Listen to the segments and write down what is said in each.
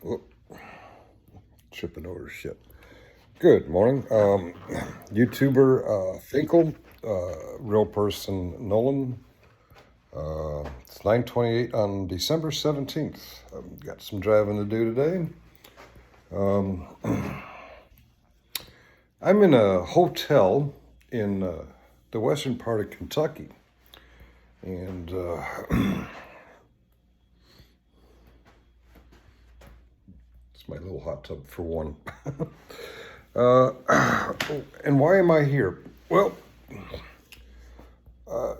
Whoop, tripping over shit. Good morning. YouTuber Finkel, real person Nolan. It's 9:28 on December 17th. Got some driving to do today. I'm in a hotel in the western part of Kentucky. And it's my little hot tub for one. And why am I here? Well,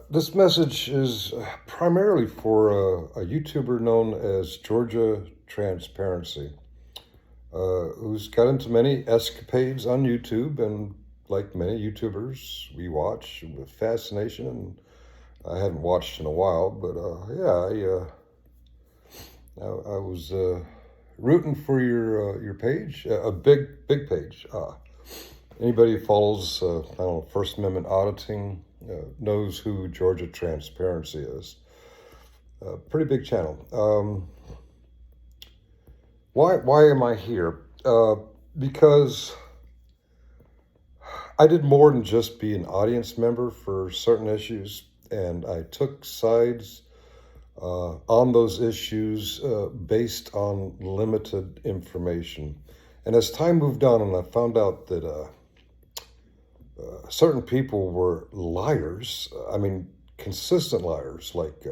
this message is primarily for a YouTuber known as Georgia Transparency, who's got into many escapades on YouTube, and like many YouTubers, we watch with fascination. And I hadn't watched in a while, but I was rooting for your page, a big page. Anybody who follows, I don't know, First Amendment auditing knows who Georgia Transparency is. Pretty big channel. Why am I here? Because I did more than just be an audience member for certain issues, and I took sides on those issues based on limited information. And as time moved on, and I found out that certain people were liars, I mean, consistent liars, like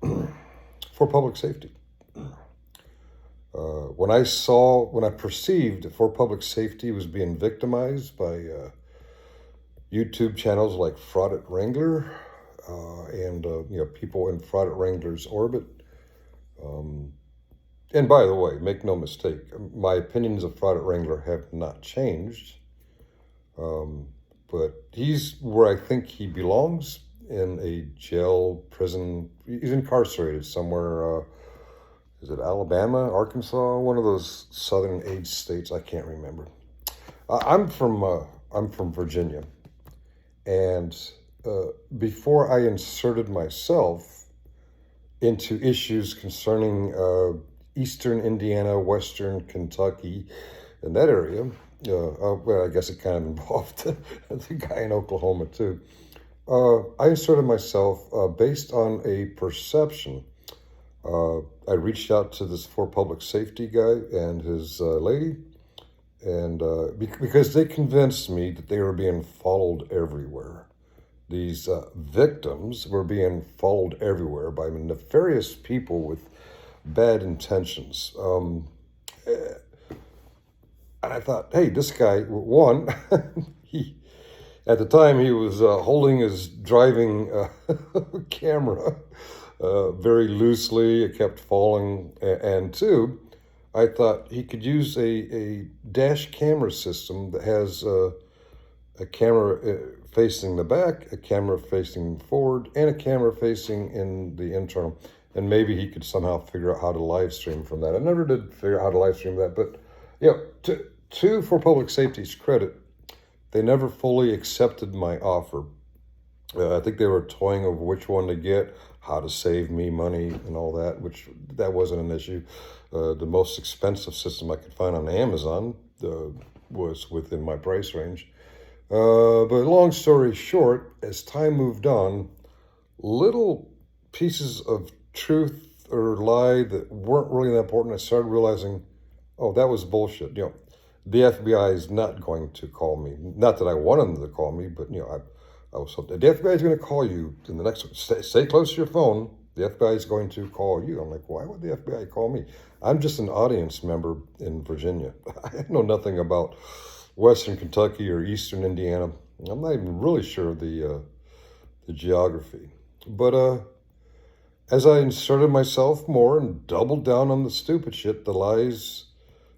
for public safety. When I perceived that For Public Safety was being victimized by YouTube channels like Fraud at Wrangler and people in Fraud at Wrangler's orbit. And by the way, make no mistake, my opinions of Fraud at Wrangler have not changed. But he's where I think he belongs, in a jail, prison. He's incarcerated somewhere. Is it Alabama, Arkansas? One of those southern age states. I can't remember. I'm from Virginia, and before I inserted myself into issues concerning eastern Indiana, western Kentucky, and that area, well, I guess it kind of involved the guy in Oklahoma too. I inserted myself based on a perception. I reached out to this For Public Safety guy and his lady, and because they convinced me that they were being followed everywhere. These victims were being followed everywhere by nefarious people with bad intentions. And I thought, hey, this guy, one, at the time he was holding his driving camera very loosely. It kept falling. And two, I thought he could use a dash camera system that has a camera facing the back, a camera facing forward, and a camera facing in the internal. And maybe he could somehow figure out how to live stream from that. I never did figure out how to live stream that, but to For Public Safety's credit, they never fully accepted my offer. I think they were toying over which one to get, how to save me money and all that, which that wasn't an issue. The most expensive system I could find on Amazon was within my price range. But long story short, as time moved on, little pieces of truth or lie that weren't really that important, I started realizing, oh, that was bullshit. The FBI is not going to call me. Not that I wanted them to call me, but I was hoping the FBI is going to call you in the next. Stay close to your phone. The FBI is going to call you. I'm like, why would the FBI call me? I'm just an audience member in Virginia. I know nothing about Western Kentucky or Eastern Indiana. I'm not even really sure of the geography. But as I inserted myself more and doubled down on the stupid shit, the lies,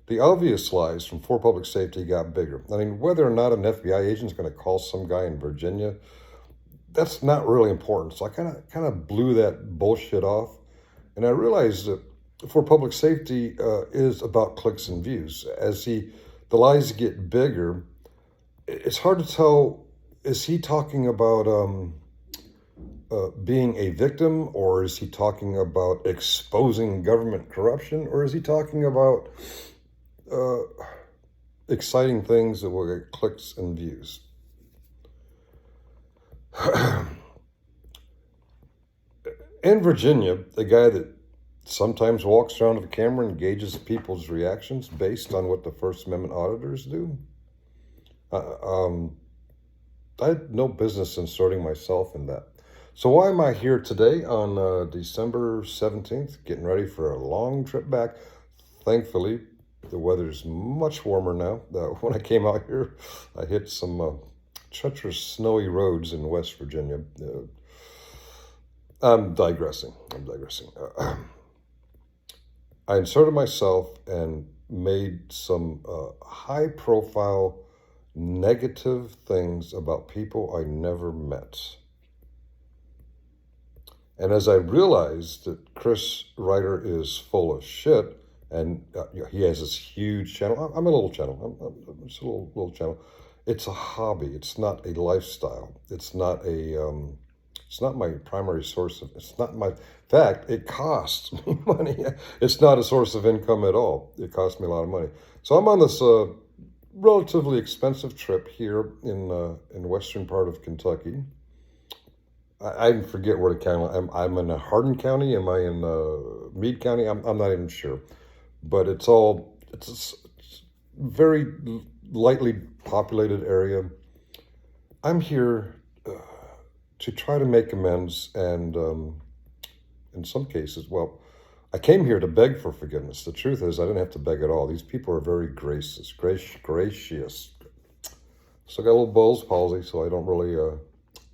the obvious lies from For Public Safety got bigger. I mean, whether or not an FBI agent is going to call some guy in Virginia, that's not really important. So I kind of blew that bullshit off, and I realized that For Public Safety is about clicks and views. As the lies get bigger, it's hard to tell. Is he talking about being a victim, or is he talking about exposing government corruption, or is he talking about uh, exciting things that will get clicks and views? In Virginia, the guy that sometimes walks around with a camera and gauges people's reactions based on what the First Amendment auditors do. I had no business inserting myself in that. So why am I here today on December 17th, getting ready for a long trip back? Thankfully, the weather's much warmer now. When I came out here, I hit some treacherous snowy roads in West Virginia. I'm digressing. I inserted myself and made some high-profile negative things about people I never met. And as I realized that Chris Ryder is full of shit, and he has this huge channel. I'm a little channel. I'm just a little channel. It's a hobby. It's not a lifestyle. It's not a. It's not my primary source of. It's not my. In fact, it costs me money. It's not a source of income at all. It costs me a lot of money. So I'm on this relatively expensive trip here in western part of Kentucky. I forget where the county. I'm in Hardin County. Am I in Meade County? I'm not even sure, but it's a very lightly populated area. I'm here to try to make amends, and in some cases, well, I came here to beg for forgiveness. The truth is, I didn't have to beg at all. These people are very gracious. So I got a little Bell's palsy, so I don't really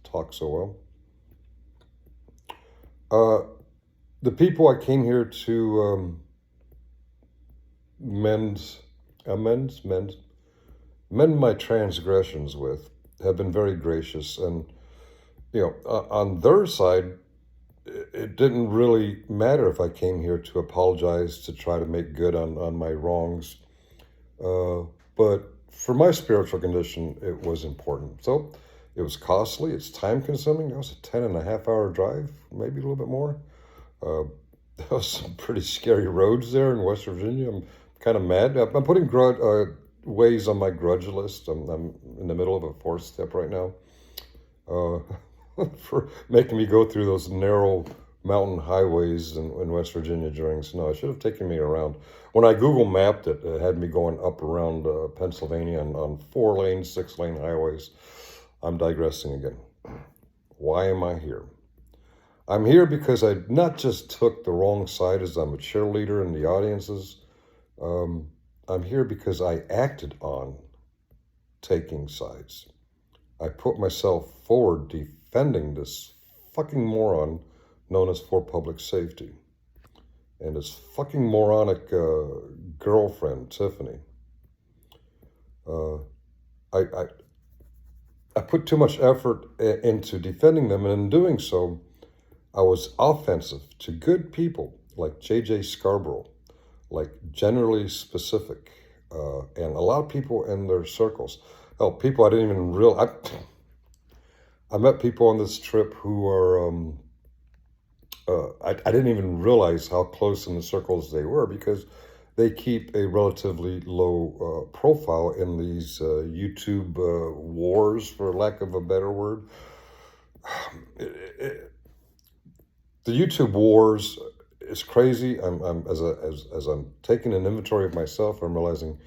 talk so well. The people I came here to mend my transgressions with have been very gracious, and on their side, it didn't really matter if I came here to apologize, to try to make good on my wrongs, but for my spiritual condition, it was important. So it was costly. It's time consuming. It was a 10.5 hour drive, maybe a little bit more. There was some pretty scary roads there in West Virginia. I'm kind of mad. I'm putting ways on my grudge list. I'm in the middle of a 4th step right now for making me go through those narrow mountain highways in West Virginia during snow. It should have taken me around. When I Google mapped it, it had me going up around Pennsylvania on 4-lane, 6-lane highways. I'm digressing again. Why am I here? I'm here because I not just took the wrong side as I'm a cheerleader in the audiences. I'm here because I acted on taking sides. I put myself forward defending this fucking moron known as For Public Safety and his fucking moronic girlfriend, Tiffany. I put too much effort into defending them, and in doing so, I was offensive to good people like J.J. Scarborough, like Generally Specific, and a lot of people in their circles. Hell, people I didn't even realize. I met people on this trip who are, I didn't even realize how close in the circles they were, because they keep a relatively low profile in these YouTube wars, for lack of a better word. The YouTube wars is crazy. As I'm taking an inventory of myself, I'm realizing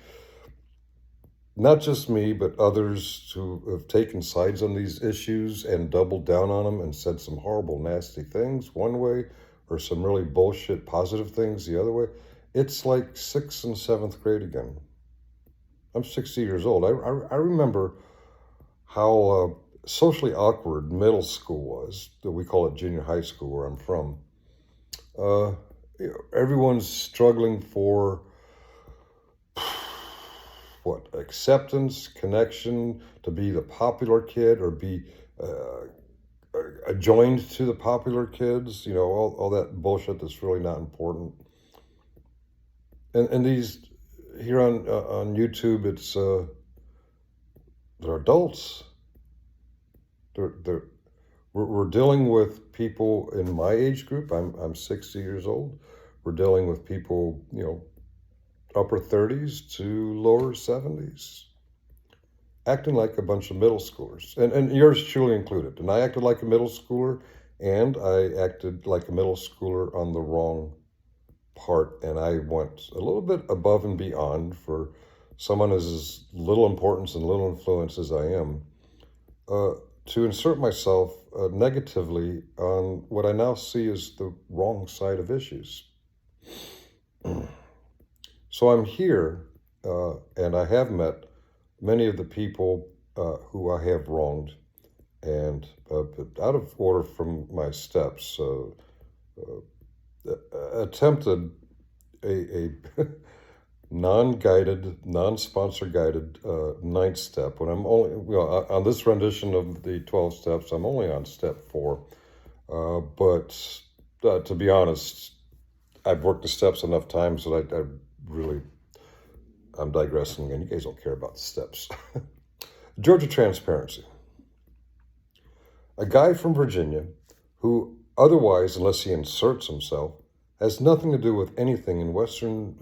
not just me, but others who have taken sides on these issues and doubled down on them and said some horrible, nasty things one way, or some really bullshit positive things the other way. It's like 6th and 7th grade again. I'm 60 years old. I remember how socially awkward middle school was. We call it junior high school where I'm from. Everyone's struggling for acceptance, connection, to be the popular kid or be joined to the popular kids, all that bullshit that's really not important. And these here on YouTube, it's they're adults. They're we're dealing with people in my age group. I'm 60 years old. We're dealing with people, upper 30s to lower 70s, acting like a bunch of middle schoolers, and yours truly included. And I acted like a middle schooler, and I acted like a middle schooler on the wrong part, and I went a little bit above and beyond for someone as little importance and little influence as I am, uh, to insert myself negatively on what I now see as the wrong side of issues. So I'm here, and I have met many of the people who I have wronged, and out of order from my steps, attempted a non-guided, non-sponsor guided ninth step. When I'm only, on this rendition of the 12 steps, I'm only on step 4. But to be honest, I've worked the steps enough times that I really, I'm digressing, and you guys don't care about the steps. Georgia transparency. A guy from Virginia who otherwise, unless he inserts himself, has nothing to do with anything in Western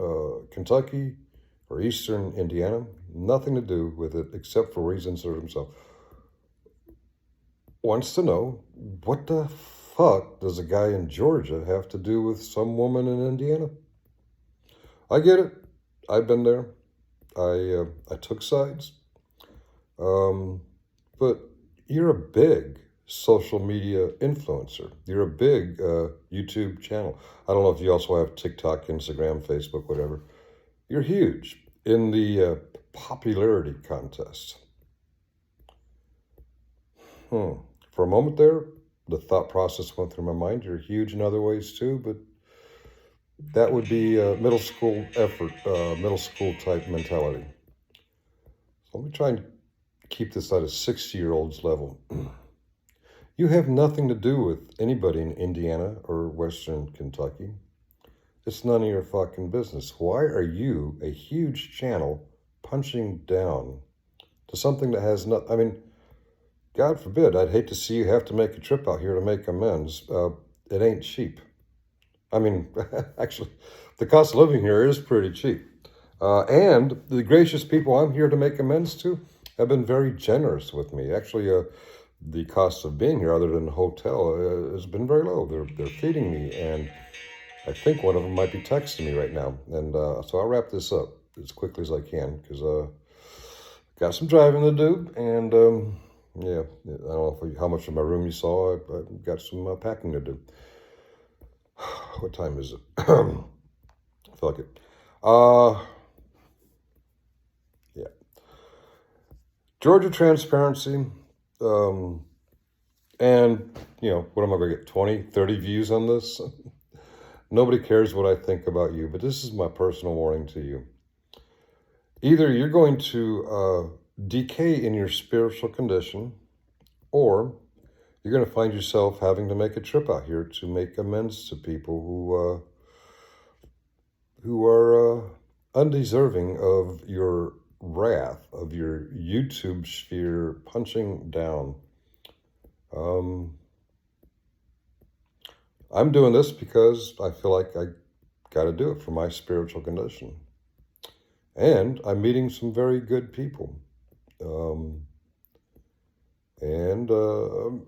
Kentucky or Eastern Indiana, nothing to do with it except for where he's inserted himself, wants to know, what the fuck does a guy in Georgia have to do with some woman in Indiana? I get it. I've been there. I took sides. But you're a big social media influencer. You're a big YouTube channel. I don't know if you also have TikTok, Instagram, Facebook, whatever. You're huge in the popularity contest. For a moment there, the thought process went through my mind. You're huge in other ways too, but that would be a middle school effort, middle school type mentality. So let me try and keep this at a 60-year-old's level. You have nothing to do with anybody in Indiana or Western Kentucky. It's none of your fucking business. Why are you, a huge channel, punching down to something that has not, I mean, God forbid, I'd hate to see you have to make a trip out here to make amends. It ain't cheap. I mean, actually, the cost of living here is pretty cheap. And the gracious people I'm here to make amends to have been very generous with me. Actually, the cost of being here, other than the hotel, has been very low. They're feeding me, and I think one of them might be texting me right now. And so I'll wrap this up as quickly as I can, because got some driving to do, and yeah, I don't know how much of my room you saw. I've got some packing to do. What time is it? Fuck it. Yeah. Georgia transparency. And, what am I going to get? 20, 30 views on this? Nobody cares what I think about you, but this is my personal warning to you. Either you're going to decay in your spiritual condition, or you're going to find yourself having to make a trip out here to make amends to people who are undeserving of your wrath, of your YouTube sphere punching down. I'm doing this because I feel like I got to do it for my spiritual condition. And I'm meeting some very good people. And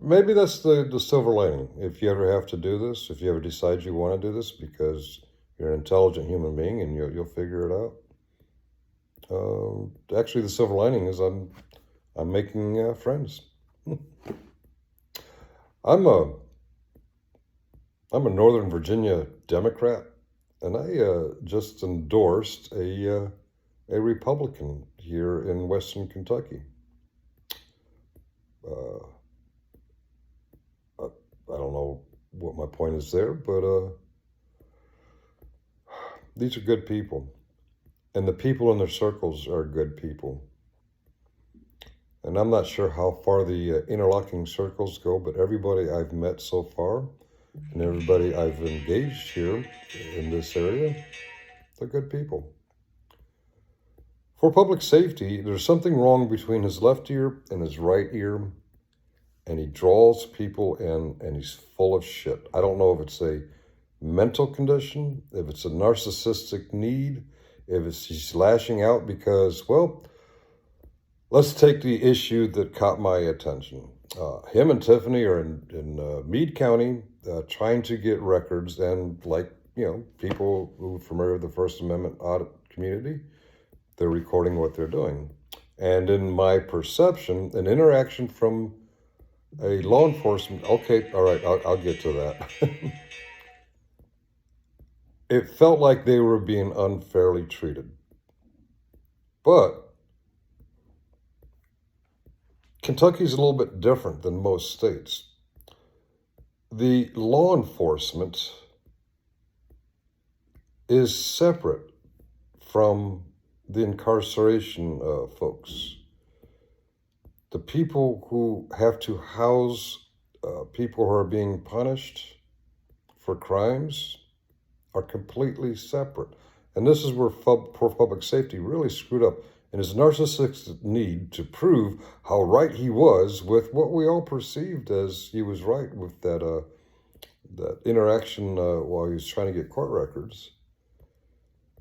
maybe that's the silver lining. If you ever have to do this, if you ever decide you want to do this because you're an intelligent human being, and you'll figure it out. Actually, the silver lining is I'm making friends. I'm a Northern Virginia Democrat, and I just endorsed a Republican here in Western Kentucky. I don't know what my point is there, but these are good people, and the people in their circles are good people. And I'm not sure how far the interlocking circles go, but everybody I've met so far and everybody I've engaged here in this area, they're good people. For public safety, there's something wrong between his left ear and his right ear. and he draws people in, and he's full of shit. I don't know if it's a mental condition, if it's a narcissistic need, if it's he's lashing out because, well, let's take the issue that caught my attention. Him and Tiffany are in Meade County trying to get records, and like, people who are familiar with the First Amendment audit community, they're recording what they're doing. And in my perception, an interaction from a law enforcement, okay, all right, I'll get to that. It felt like they were being unfairly treated. But Kentucky's a little bit different than most states. The law enforcement is separate from the incarceration folks. The people who have to house people who are being punished for crimes are completely separate. And this is where poor public safety really screwed up in his narcissistic need to prove how right he was with what we all perceived as he was right with that interaction while he was trying to get court records.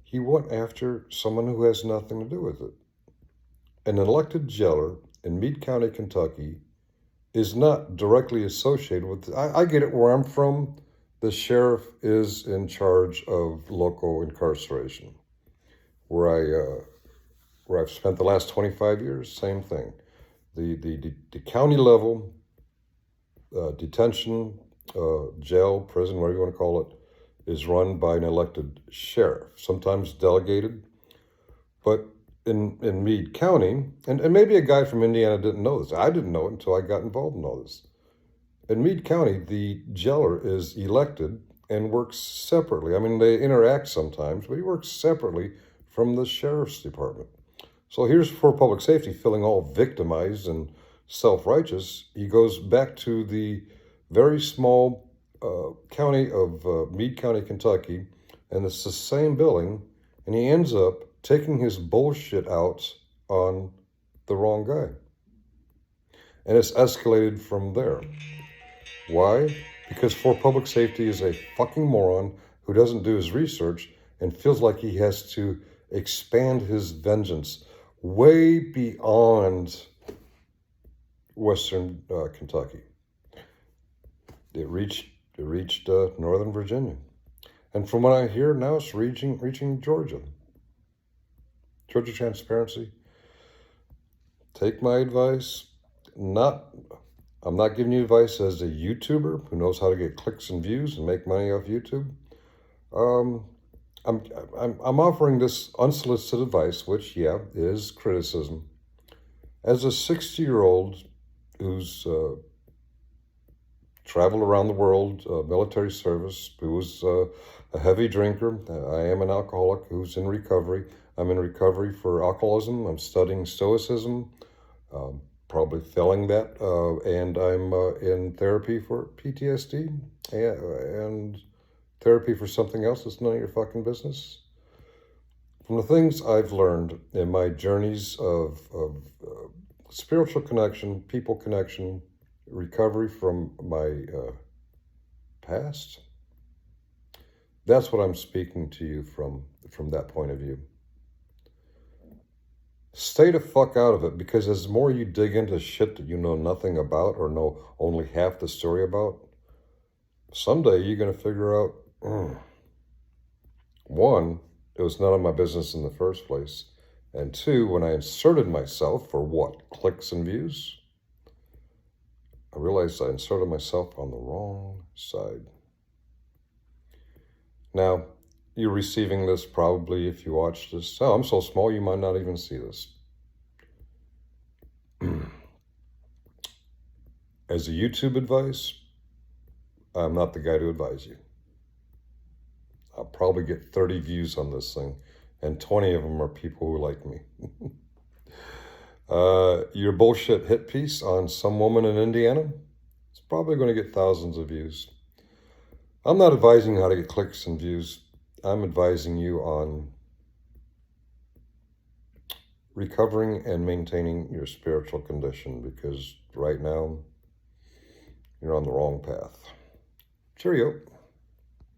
He went after someone who has nothing to do with it. An elected jailer in Meade County, Kentucky, is not directly associated with. I get it where I'm from. The sheriff is in charge of local incarceration. Where I've spent the last 25 years, same thing. The county level detention, jail, prison, whatever you want to call it, is run by an elected sheriff, sometimes delegated. But in Meade County, and maybe a guy from Indiana didn't know this. I didn't know it until I got involved in all this. In Meade County, the jailer is elected and works separately. I mean, they interact sometimes, but he works separately from the sheriff's department. So here's for public safety, feeling all victimized and self-righteous. He goes back to the very small county of Meade County, Kentucky, and it's the same building, and he ends up taking his bullshit out on the wrong guy. And it's escalated from there. Why? Because for public safety is a fucking moron who doesn't do his research and feels like he has to expand his vengeance way beyond Western Kentucky. It reached Northern Virginia. And from what I hear now, it's reaching Georgia. Georgia Transparency, take my advice. I'm not giving you advice as a YouTuber who knows how to get clicks and views and make money off YouTube. I'm offering this unsolicited advice, which, is criticism. As a 60-year-old who's traveled around the world, military service, who was a heavy drinker. I am an alcoholic who's in recovery. I'm in recovery for alcoholism. I'm studying Stoicism, probably failing that. And I'm in therapy for PTSD and therapy for something else that's none of your fucking business. From the things I've learned in my journeys of spiritual connection, people connection, recovery from my past, that's what I'm speaking to you from that point of view. Stay the fuck out of it, because as more you dig into shit that you know nothing about or know only half the story about, someday you're going to figure out, one, it was none of my business in the first place, and two, when I inserted myself for what, clicks and views, I realized I inserted myself on the wrong side. Now, you're receiving this probably if you watch this. Oh, I'm so small you might not even see this. As a YouTube advice, I'm not the guy to advise you. I'll probably get 30 views on this thing, and 20 of them are people who like me. Your bullshit hit piece on some woman in Indiana, it's probably going to get thousands of views. I'm not advising you how to get clicks and views. I'm advising you on recovering and maintaining your spiritual condition, because right now you're on the wrong path. Cheerio.